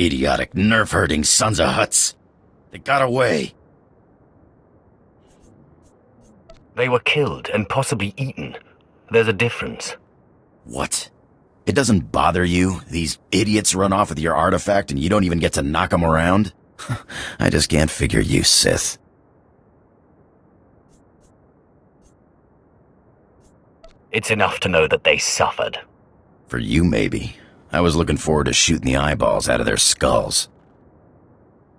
idiotic, nerf-herding sons of huts. They got away. They were killed and possibly eaten. There's a difference. What? It doesn't bother you? These idiots run off with your artifact and you don't even get to knock them around? I just can't figure you, Sith. It's enough to know that they suffered. For you, maybe. I was looking forward to shooting the eyeballs out of their skulls.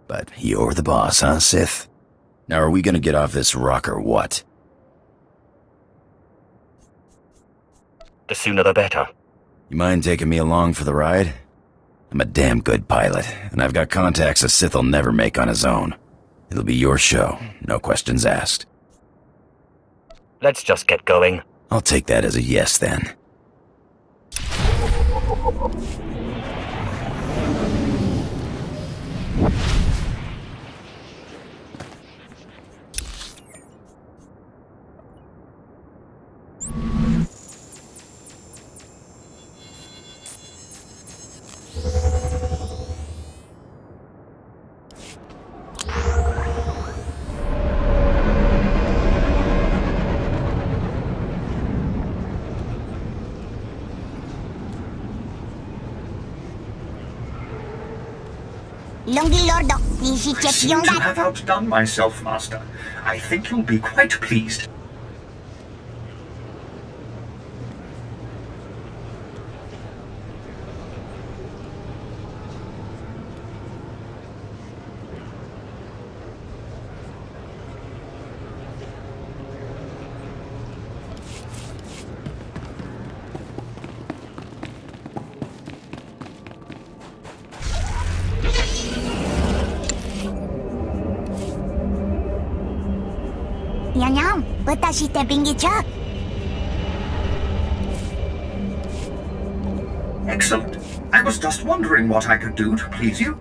But you're the boss, huh, Sith? Now are we gonna get off this rock or what? The sooner the better. You mind taking me along for the ride? I'm a damn good pilot, and I've got contacts a Sith will never make on his own. It'll be your show, no questions asked. Let's just get going. I'll take that as a yes, then. I seem to have outdone myself, Master. I think you'll be quite pleased. Excellent. I was just wondering what I could do to please you.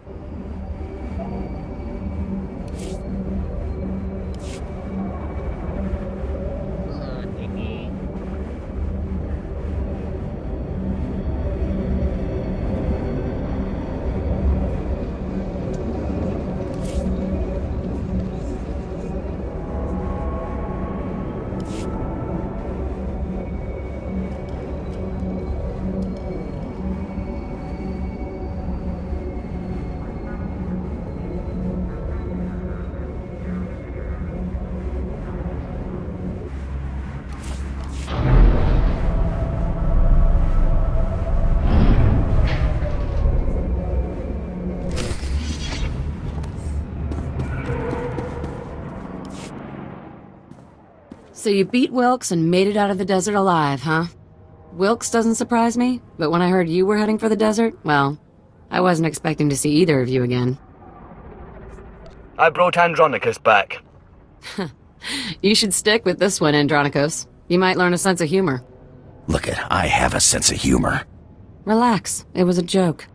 So you beat Wilkes and made it out of the desert alive, huh? Wilkes doesn't surprise me, but when I heard you were heading for the desert, well, I wasn't expecting to see either of you again. I brought Andronicus back. You should stick with this one, Andronicus. You might learn a sense of humor. Look I have a sense of humor. Relax, it was a joke.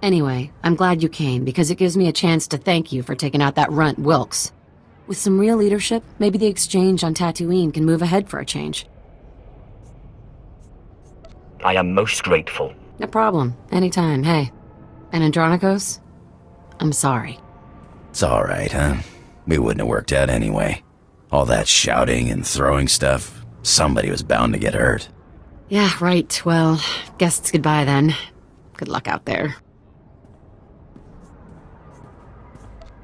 Anyway, I'm glad you came, because it gives me a chance to thank you for taking out that runt, Wilkes. With some real leadership, maybe the exchange on Tatooine can move ahead for a change. I am most grateful. No problem. Anytime, hey. And Andronicus, I'm sorry. It's alright, huh? We wouldn't have worked out anyway. All that shouting and throwing stuff, somebody was bound to get hurt. Yeah, right. Well, guess it's goodbye then. Good luck out there.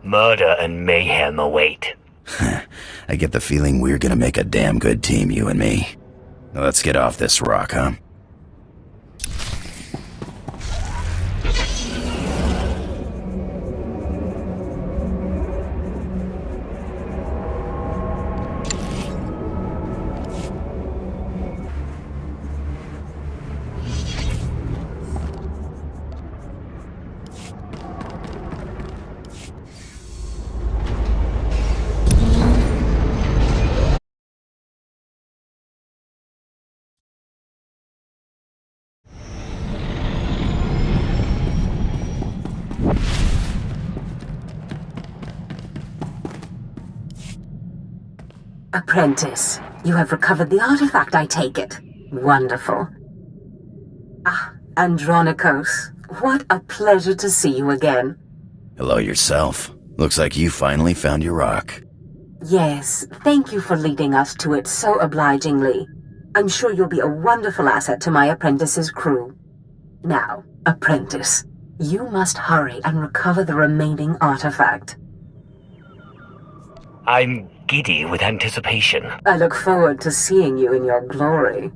Murder and mayhem await. I get the feeling we're gonna make a damn good team, you and me. Now let's get off this rock, huh? Apprentice, you have recovered the artifact, I take it. Wonderful. Ah, Andronicus, What a pleasure to see you again. Hello yourself. Looks like you finally found your rock. Yes, thank you for leading us to it so obligingly. I'm sure you'll be a wonderful asset to my apprentice's crew. Now, apprentice, you must hurry and recover the remaining artifact. I'm giddy with anticipation. I look forward to seeing you in your glory.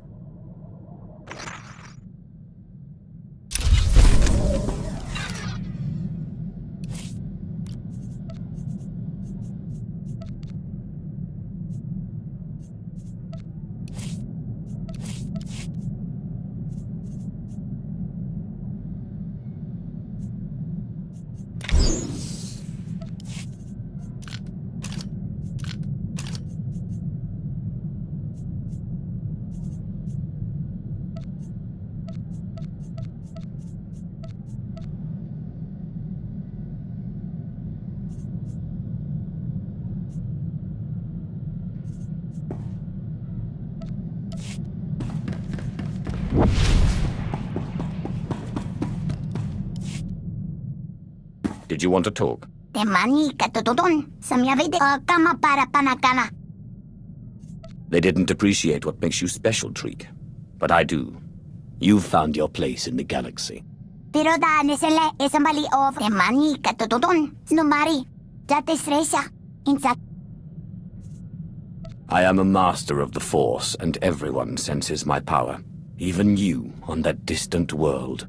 Did you want to talk? Temani katutudon samyavide kama para panakana. They didn't appreciate what makes you special, Treek. But I do. You've found your place in the galaxy. Pero da nisele isambali of temani katutudon snumari jatis resa insa. I am a master of the Force, and everyone senses my power. Even you on that distant world.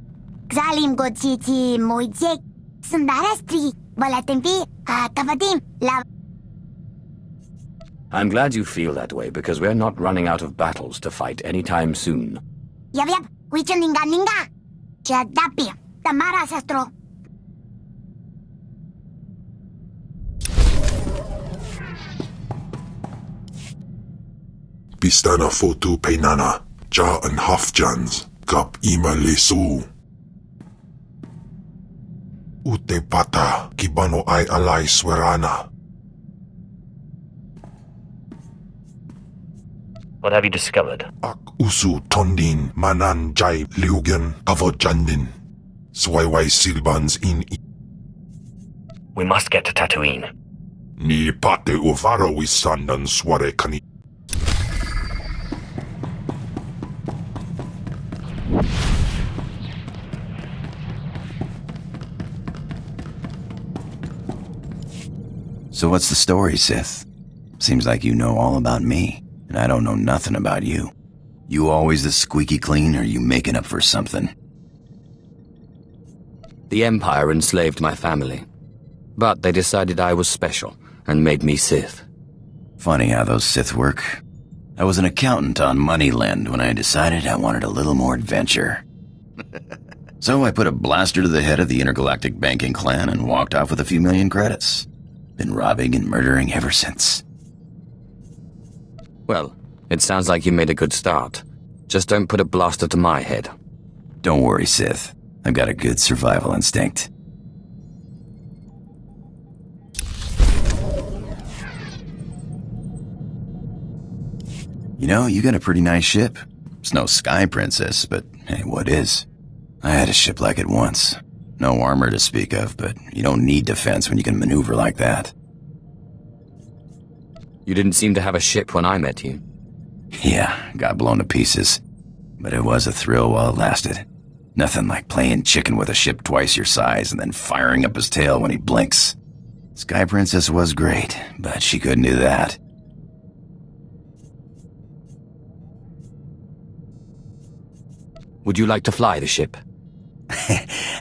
Xalim godsiti moijek sundarastri balatempi kavadim la. I'm glad you feel that way, because we're not running out of battles to fight anytime soon. Yap wichaninga ninga jadapi tamara sastro. Bistana fotu peinana, ja and hafjans, kap ima lesu. Ute pata, kibano ay alay swerana. What have you discovered? Ak usu tondin manan jay liugen avojandin. Swayway silbans in We must get to Tatooine. ni pate uvara wisandan sware kani. So what's the story, Sith? Seems like you know all about me, and I don't know nothing about you. You always this squeaky clean, or you making up for something? The Empire enslaved my family. But they decided I was special, and made me Sith. Funny how those Sith work. I was an accountant on Moneyland when I decided I wanted a little more adventure. So I put a blaster to the head of the intergalactic banking clan and walked off with a few million credits. Been robbing and murdering ever since. Well, it sounds like you made a good start. Just don't put a blaster to my head. Don't worry, Sith. I've got a good survival instinct. You know, you got a pretty nice ship. It's no Sky Princess, but hey, what is? I had a ship like it once. No armor to speak of, but you don't need defense when you can maneuver like that. You didn't seem to have a ship when I met you. Yeah, got blown to pieces. But it was a thrill while it lasted. Nothing like playing chicken with a ship twice your size and then firing up his tail when he blinks. Sky Princess was great, but she couldn't do that. Would you like to fly the ship?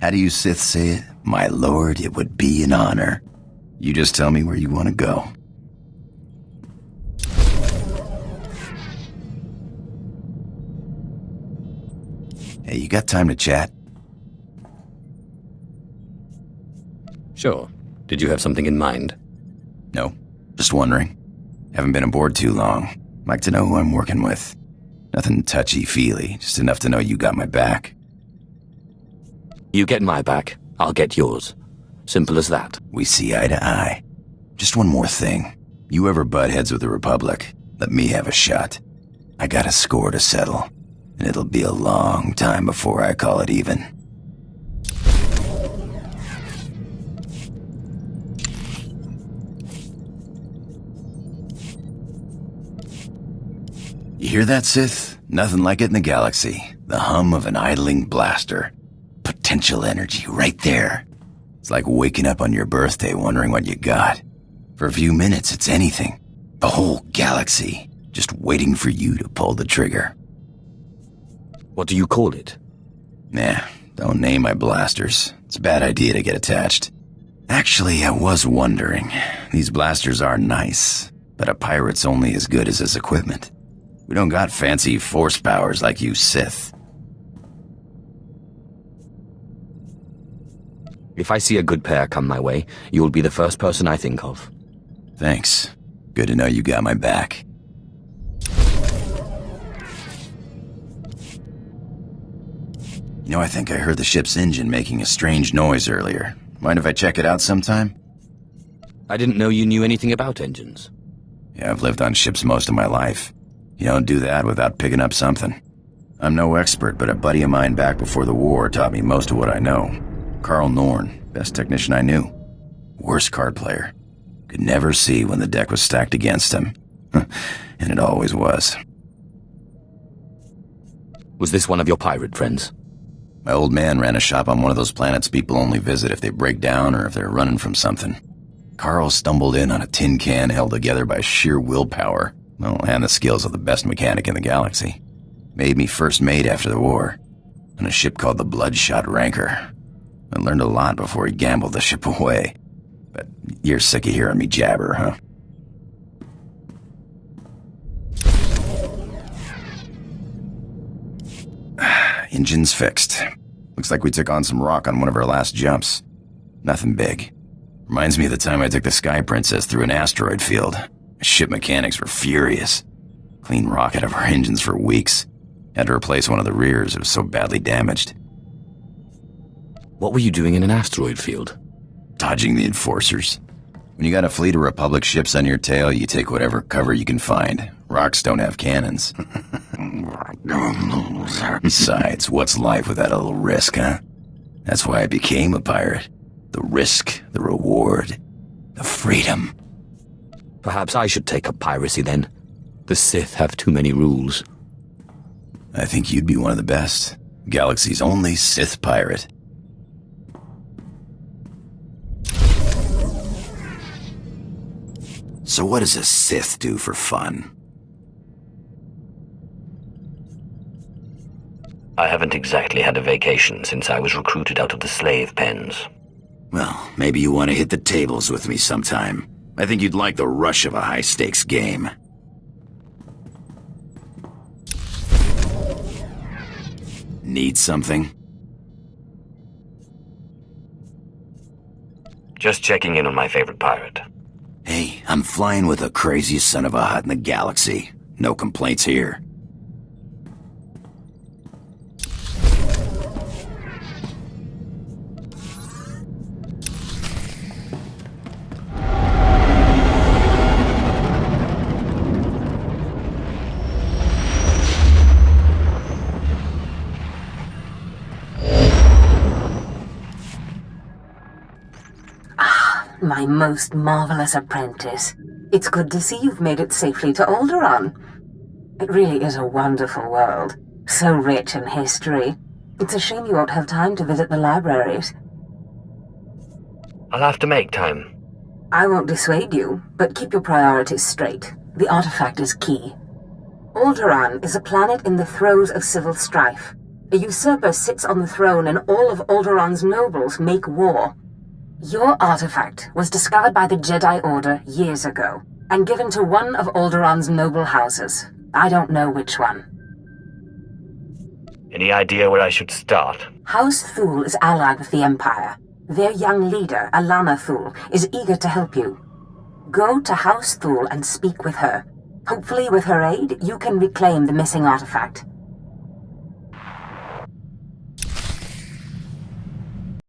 How do you Sith say it? My lord, it would be an honor. You just tell me where you want to go. Hey, you got time to chat? Sure. Did you have something in mind? No, just wondering. Haven't been aboard too long. Like to know who I'm working with. Nothing touchy-feely, just enough to know you got my back. You get my back, I'll get yours. Simple as that. We see eye to eye. Just one more thing. You ever butt heads with the Republic, let me have a shot. I got a score to settle, and it'll be a long time before I call it even. You hear that, Sith? Nothing like it in the galaxy. The hum of an idling blaster. Potential energy right there. It's like waking up on your birthday wondering what you got. For a few minutes, it's anything. The whole galaxy, just waiting for you to pull the trigger. What do you call it? Nah, don't name my blasters. It's a bad idea to get attached. Actually, I was wondering. These blasters are nice, but a pirate's only as good as his equipment. We don't got fancy force powers like you Sith. If I see a good pair come my way, you'll be the first person I think of. Thanks. Good to know you got my back. You know, I think I heard the ship's engine making a strange noise earlier. Mind if I check it out sometime? I didn't know you knew anything about engines. Yeah, I've lived on ships most of my life. You don't do that without picking up something. I'm no expert, but a buddy of mine back before the war taught me most of what I know. Carl Norn, best technician I knew. Worst card player. Could never see when the deck was stacked against him. And it always was. Was this one of your pirate friends? My old man ran a shop on one of those planets people only visit if they break down or if they're running from something. Carl stumbled in on a tin can held together by sheer willpower. Well, and the skills of the best mechanic in the galaxy. Made me first mate after the war, on a ship called the Bloodshot Ranker. I learned a lot before he gambled the ship away. But you're sick of hearing me jabber, huh? Engine's fixed. Looks like we took on some rock on one of our last jumps. Nothing big. Reminds me of the time I took the Sky Princess through an asteroid field. Ship mechanics were furious. Cleaned rock out of our engines for weeks. Had to replace one of the rears, it was so badly damaged. What were you doing in an asteroid field? Dodging the enforcers. When you got a fleet of Republic ships on your tail, you take whatever cover you can find. Rocks don't have cannons. Besides, what's life without a little risk, huh? That's why I became a pirate. The risk, the reward, the freedom. Perhaps I should take up piracy then. The Sith have too many rules. I think you'd be one of the best. Galaxy's only Sith pirate. So what does a Sith do for fun? I haven't exactly had a vacation since I was recruited out of the slave pens. Well, maybe you want to hit the tables with me sometime. I think you'd like the rush of a high-stakes game. Need something? Just checking in on my favorite pirate. Hey, I'm flying with the craziest son of a hut in the galaxy. No complaints here. My most marvelous apprentice. It's good to see you've made it safely to Alderaan. It really is a wonderful world. So rich in history. It's a shame you won't have time to visit the libraries. I'll have to make time. I won't dissuade you, but keep your priorities straight. The artifact is key. Alderaan is a planet in the throes of civil strife. A usurper sits on the throne and all of Alderaan's nobles make war. Your artifact was discovered by the Jedi Order years ago, and given to one of Alderaan's noble houses. I don't know which one. Any idea where I should start? House Thule is allied with the Empire. Their young leader, Alana Thule, is eager to help you. Go to House Thule and speak with her. Hopefully with her aid, you can reclaim the missing artifact.